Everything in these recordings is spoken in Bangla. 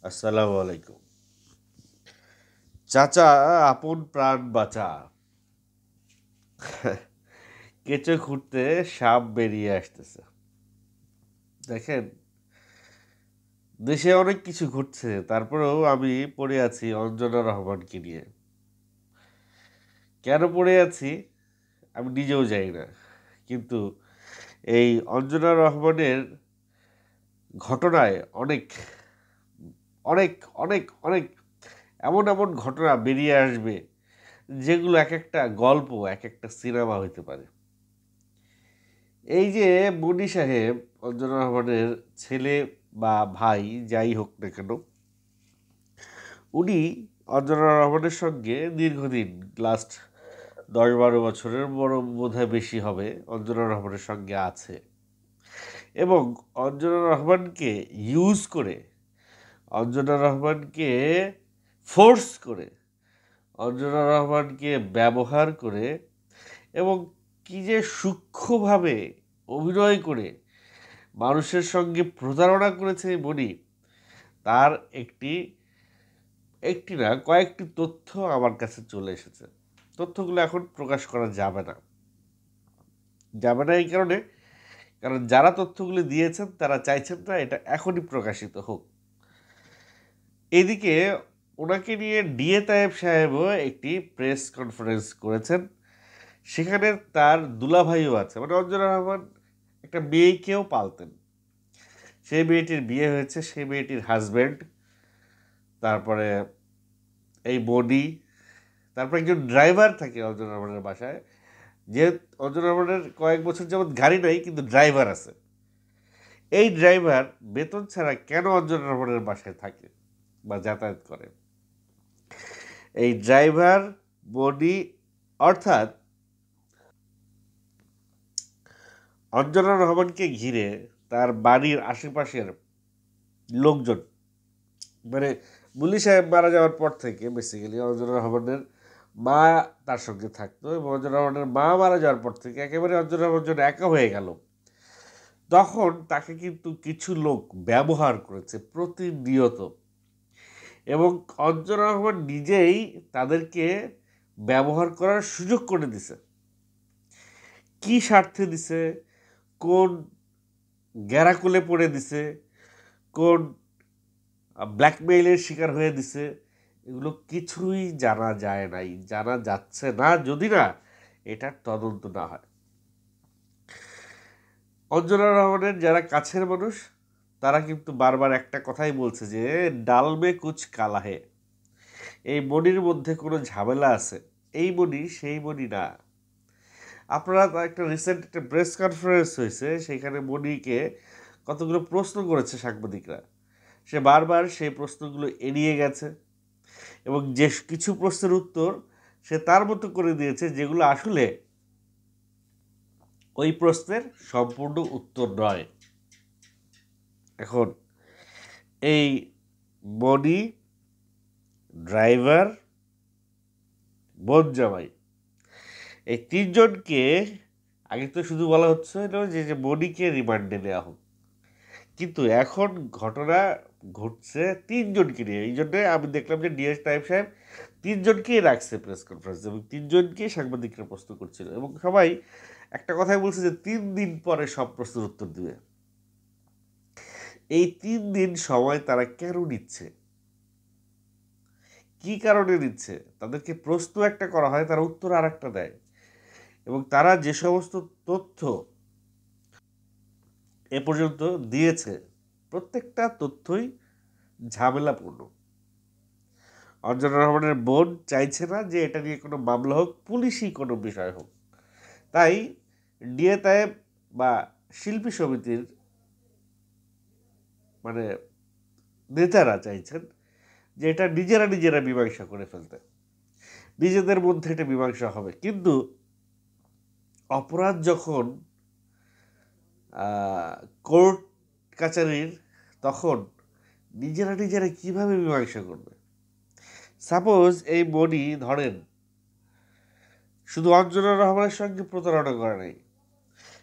আসসালামু আলাইকুম। চাচা, আপন প্রাণ বাঁচা। কেঁচো খুঁড়তে সাপ বেরিয়ে আসতেছে। দেখেন, দেশে অনেক কিছু ঘটছে, তারপরেও আমি পড়ে আছি অঞ্জনা রহমানকে নিয়ে। কেন পড়ে আছি আমি নিজেও জানি না, কিন্তু এই অঞ্জনা রহমানের ঘটনায় অনেক অনেক অনেক অনেক এমন এমন ঘটনা বেরিয়ে আসবে, যেগুলো এক একটা গল্প, এক একটা সিনেমা হইতে পারে। এই যে বনি সাহেব, অঞ্জনা রহমানের ছেলে বা ভাই যাই হোক না কেন, উনি অঞ্জনা রহমানের সঙ্গে দীর্ঘদিন, লাস্ট 10-12 বছরের বড় বোধহয় বেশি হবে, অঞ্জনা রহমানের সঙ্গে আছে। এবং অঞ্জনা রহমানকে ইউজ করে, অঞ্জনা রহমানকে ফোর্স করে, অঞ্জনা রহমানকে ব্যবহার করে, এবং কি যে সূক্ষ্মভাবে অভিনয় করে মানুষের সঙ্গে প্রতারণা করেছে বনি, তার একটি একটি না কয়েকটি তথ্য আমার কাছে চলে এসেছে। তথ্যগুলো এখন প্রকাশ করা যাবে না। যাবে না এই কারণে, কারণ যারা তথ্যগুলি দিয়েছেন তারা চাইছেন না এটা এখনই প্রকাশিত হোক। এদিকে ওনাকে নিয়ে ডিএ তায়েব সাহেবও একটি প্রেস কনফারেন্স করেছেন। সেখানে তার দুলাভাইও আছে, মানে অঞ্জনা রহমান একটা মেয়েকেও পালতেন। সেই মেয়েটির বিয়ে হয়েছে, সেই মেয়েটির হাজব্যান্ড, তারপরে এই বডি, তারপর একজন ড্রাইভার থাকে অঞ্জনা রহমানের বাসায়। যে অঞ্জনা রহমানের কয়েক বছর যাবৎ গাড়ি নাই, কিন্তু ড্রাইভার আছে। এই ড্রাইভার বেতন ছাড়া কেন অঞ্জনা রহমানের বাসায় থাকে বা যাতায়াত করে? এই ড্রাইভার, বডি, অর্থাৎ অঞ্জনা রহমানকে ঘিরে তার বাড়ির আশেপাশের লোকজন, মানে মুলি সাহেব মারা যাওয়ার পর থেকে বেসিক্যালি অঞ্জনা রহমানের মা তার সঙ্গে থাকতো, এবং অঞ্জনা রহমানের মা মারা যাওয়ার পর থেকে একেবারে অঞ্জনা রহমান যখন একা হয়ে গেল, তখন তাকে কিন্তু কিছু লোক ব্যবহার করেছে প্রতিনিয়ত। এবং অঞ্জনা রহমান নিজেই তাদেরকে ব্যবহার করার সুযোগ করে দিছে। কি স্বার্থে দিছে, কোন গ্যারাকুলে পড়ে দিছে, কোন ব্ল্যাকমেইলের শিকার হয়ে দিছে, এগুলো কিছুই জানা যায় নাই, জানা যাচ্ছে না, যদি না এটার তদন্ত না হয়। অঞ্জনা রহমানের যারা কাছের মানুষ, তারা কিন্তু বারবার একটা কথাই বলছে যে ডাল মে কুচ কালা হে, এই মনির মধ্যে কোনো ঝামেলা আছে। এই মনি সেই মনি না। আপনারা একটা রিসেন্ট একটা প্রেস কনফারেন্স হয়েছে, সেখানে মনিকে কতগুলো প্রশ্ন করেছে সাংবাদিকরা। সে বারবার সেই প্রশ্নগুলো এড়িয়ে গেছে, এবং যে কিছু প্রশ্নের উত্তর সে তার মতো করে দিয়েছে, যেগুলো আসলে ওই প্রশ্নের সম্পূর্ণ উত্তর নয়। এখন এই বডি, ড্রাইভার, বোন জামাই, এই তিনজনকে আগে তো শুধু বলা হচ্ছিল যে বডিকে রিমান্ডে নেওয়া হোক, কিন্তু এখন ঘটনা ঘটছে তিনজনকে নিয়ে। এই জন্যে আমি দেখলাম যে ডিএস তায়েব সাহেব তিনজনকেই রাখছে প্রেস কনফারেন্স, এবং তিনজনকেই সাংবাদিকরা প্রশ্ন করছিল, এবং সবাই একটা কথাই বলছে যে 3 দিন পরে সব প্রশ্নের উত্তর দিবে। এই 3 দিন সময় তারা কেন নিচ্ছে, কি কারণে নিচ্ছে? তাদেরকে প্রশ্ন একটা করা হয়, তারা উত্তর আর একটা দেয়, এবং তারা যে সমস্ত তথ্য এ পর্যন্ত দিয়েছে, প্রত্যেকটা তথ্যই ঝামেলাপূর্ণ। অঞ্জনা রহমানের বোন চাইছে না যে এটা নিয়ে কোনো মামলা হোক, পুলিশই কোনো বিষয় হোক। তাই ডিএ তায়েব বা শিল্পী সমিতির মানে নেতারা চাইছেন যে এটা নিজেরা নিজেরা মীমাংসা করে ফেলতে, নিজেদের মধ্যে এটা মীমাংসা হবে। কিন্তু অপরাধ যখন কোর্ট কাচারির, তখন নিজেরা নিজেরা কিভাবে মীমাংসা করবে? সাপোজ এই বডি ধরেন শুধু অঞ্জনা রহমানের সঙ্গে প্রতারণা করে নাই,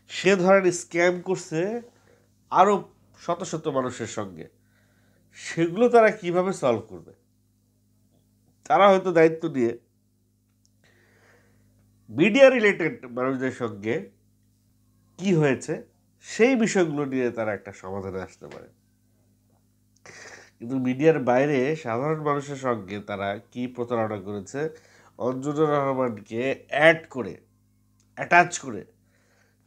সে ধরেন স্ক্যাম করছে আরও শত শত মানুষের সঙ্গে, সেগুলো তারা কিভাবে সলভ করবে? তারা হয়তো দায়িত্ব নিয়ে মিডিয়া রিলেটেড মানুষদের সঙ্গে কি হয়েছে সেই বিষয়গুলো নিয়ে তারা একটা সমাধানে আসতে পারে, কিন্তু মিডিয়ার বাইরে সাধারণ মানুষের সঙ্গে তারা কি প্রতারণা করেছে অঞ্জনা রহমানকে অ্যাটাচ করে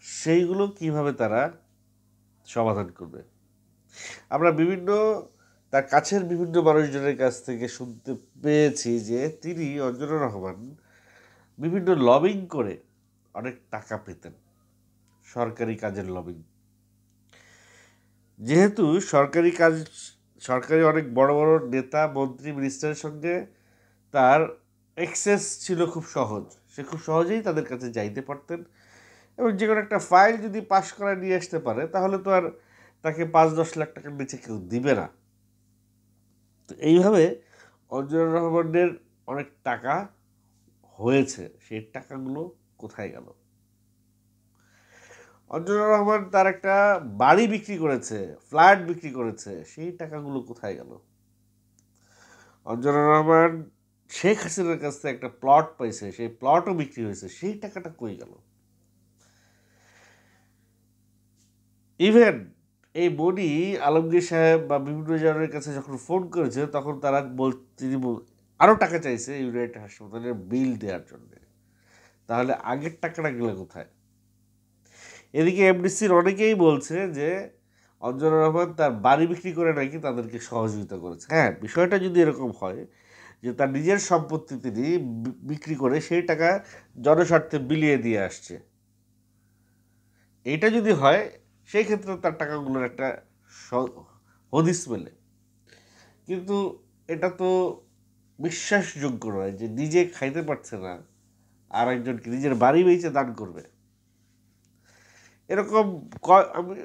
সেইগুলো কিভাবে তারা সমাধান করবে। আমরা তার কাছের বিভিন্ন মানুষজনের কাছ থেকে শুনতে পেয়েছি যে তিনি অঞ্জনা রহমান বিভিন্ন লবিং করে অনেক টাকা পেতেন, সরকারি কাজের লবিং। যেহেতু সরকারি অনেক বড় বড় নেতা মন্ত্রী মিনিস্টারের সঙ্গে তার অ্যাক্সেস ছিল খুব সহজ, সে খুব সহজেই তাদের কাছে যাইতে পারতেন এবং যে কোনো একটা ফাইল যদি পাশ করা নিয়ে আসতে পারে তাহলে তো আর তাকে 5-10 লাখ টাকার নিচে কেউ দিবে না। তো এইভাবে অঞ্জনা রহমানের অনেক টাকা হয়েছে, সেই টাকাগুলো কোথায় গেল? অঞ্জনা রহমান তার একটা বাড়ি বিক্রি করেছে, ফ্ল্যাট বিক্রি করেছে, সেই টাকাগুলো কোথায় গেল? অঞ্জনা রহমান শেখ হাসিনার কাছ থেকে একটা প্লট পাইছে, সেই প্লটও বিক্রি হয়েছে, সেই টাকাটা কই গেল? ইভেন এই বডি আলমগীর সাহেব বা বিভিন্ন জনের কাছে যখন ফোন করেছে তখন তিনি আরও টাকা চাইছে ইউনাইটেড হাসপাতালের বিল দেওয়ার জন্য। তাহলে আগের টাকাটা গেলে কোথায়? এদিকে এমডিসির অনেকেই বলছে যে অঞ্জনা রহমান তার বাড়ি বিক্রি করে নাকি তাদেরকে সহযোগিতা করেছে। হ্যাঁ, বিষয়টা যদি এরকম হয় যে তার নিজের সম্পত্তি তিনি বিক্রি করে সেই টাকা জনস্বার্থে বিলিয়ে দিয়ে আসছে, এইটা যদি হয় সেই ক্ষেত্রে তার টাকাগুলোর একটা হদিস মেলে। কিন্তু এটা তো বিশ্বাসযোগ্য নয় যে নিজে খাইতে পারছে না আর একজনকে নিজের বাড়ি বেচে দান করবে। এরকম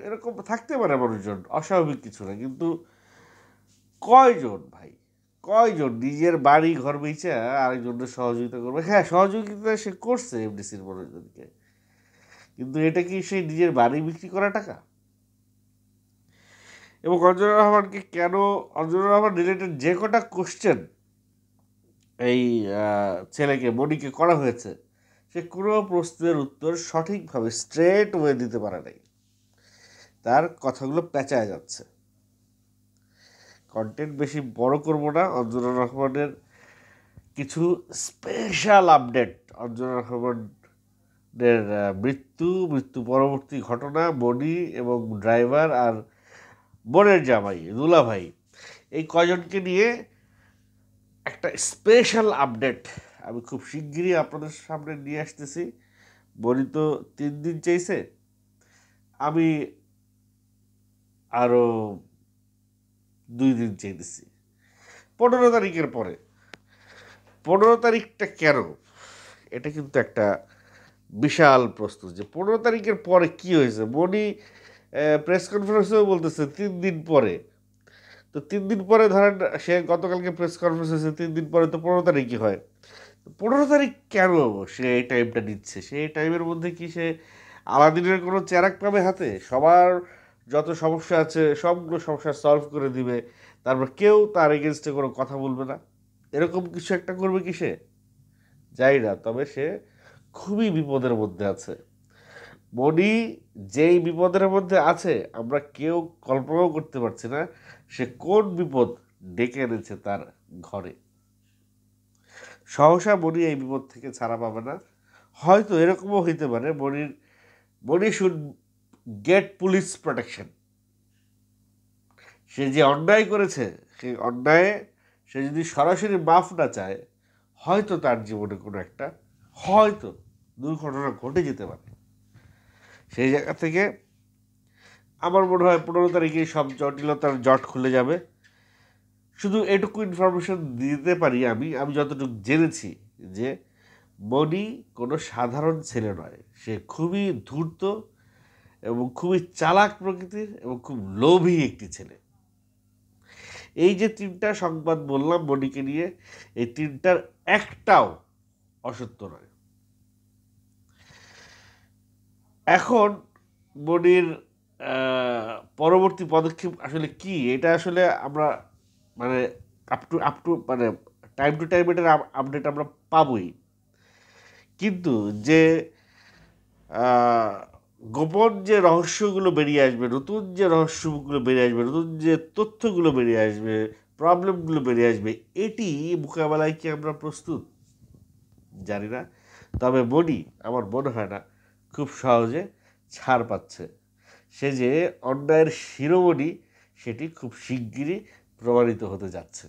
এরকম থাকতে পারে মানুষজন, অস্বাভাবিক কিছু না, কিন্তু কয়জন ভাই, কয়জন নিজের বাড়ি ঘর বেচে আরেকজনের সহযোগিতা করবে? হ্যাঁ, সহযোগিতা সে করছে এমডিসির মানুষজনকে, কিন্তু এটা কি সেই নিজের বাড়ি বিক্রি করা টাকা? এবং অঞ্জনা রহমান রিলেটেড যে কটা কোশ্চেন এই ছেলেকে মনিকে করা হয়েছে সে কোনো প্রশ্নের উত্তর সঠিকভাবে স্ট্রেট ওয়ে দিতে পারে নাই, তার কথাগুলো পেঁচায় যাচ্ছে। কন্টেন্ট বেশি বড় করব না, অঞ্জনা রহমানের কিছু স্পেশাল আপডেট, অঞ্জনা রহমানের মৃত্যু পরবর্তী ঘটনা, বডি এবং ড্রাইভার আর বোনের জামাই দুলা ভাই, এই কয়জনকে নিয়ে একটা স্পেশাল আপডেট আমি খুব শিগগিরই আপনাদের সামনে নিয়ে আসতেছি। বনি তো 3 দিন চাইছে, আমি আরও 2 দিন চাইতেছি 15 তারিখের পরে। 15 তারিখটা কেন? এটা কিন্তু একটা বিশাল প্রশ্ন যে 15 তারিখের পরে কি হয়েছে। বনি প্রেস কনফারেন্সেও বলতেছে 3 দিন পরে। তো 3 দিন পরে ধরেন সে গতকালকে প্রেস কনফারেন্স হয়েছে, 3 দিন পরে তো 15 তারিখই হয়। 15 তারিখ কেন সে এই টাইমটা নিচ্ছে? সে এই টাইমের মধ্যে কি সে আলাদিনের কোনো চেরাক পাবে হাতে? সবার যত সমস্যা আছে সবগুলো সমস্যা সলভ করে দিবে, তারপর কেউ তার এগেনস্টে কোনো কথা বলবে না, এরকম কিছু একটা করবে কি সে? যাই না, তবে সে খুবই বিপদের মধ্যে আছে। মনি যেই বিপদের মধ্যে আছে আমরা কেউ কল্পনাও করতে পারছি না সে কোন বিপদ ডেকে এনেছে তার ঘরে। সহসা মনি এই বিপদ থেকে ছাড়া পাবে না। হয়তো এরকমও হইতে পারে মনি শুড গেট পুলিশ প্রোটেকশন। সে যে অন্যায় করেছে সেই অন্যায়ে সে যদি সরাসরি মাফ না চায় হয়তো তার জীবনে কোনো একটা হয়তো দুর্ঘটনা ঘটে যেতে পারে। সেই জায়গা থেকে আমার মনে হয় 15 তারিখে সব জটিলতার জট খুলে যাবে। শুধু এটুকু ইনফরমেশন দিতে পারি আমি যতটুকু জেনেছি যে মনি কোনো সাধারণ ছেলে নয়, সে খুবই ধূর্ত এবং খুবই চালাক প্রকৃতির এবং খুব লোভী একটি ছেলে। এই যে 3টা সংবাদ বললাম মনিকে নিয়ে, এই 3টার একটাও অসত্য নয়। এখন মনির পরবর্তী পদক্ষেপ আসলে কি, এটা আসলে আমরা মানে আপ টু মানে টাইম টু টাইম এটার আপডেট আমরা পাবোই। কিন্তু যে আহ, গোপন যে রহস্যগুলো বেরিয়ে আসবে, নতুন যে রহস্যগুলো বেরিয়ে আসবে, নতুন যে তথ্যগুলো বেরিয়ে আসবে, প্রবলেমগুলো বেরিয়ে আসবে, এটি মোকাবেলায় কি আমরা প্রস্তুত জানি না। তবে মনি আমার মনে হয় না খুব সহজে ছাড় পাচ্ছে। সে যে অন্যায়ের শিরোমণি সেটি খুব শিগগিরই প্রমাণিত হতে যাচ্ছে।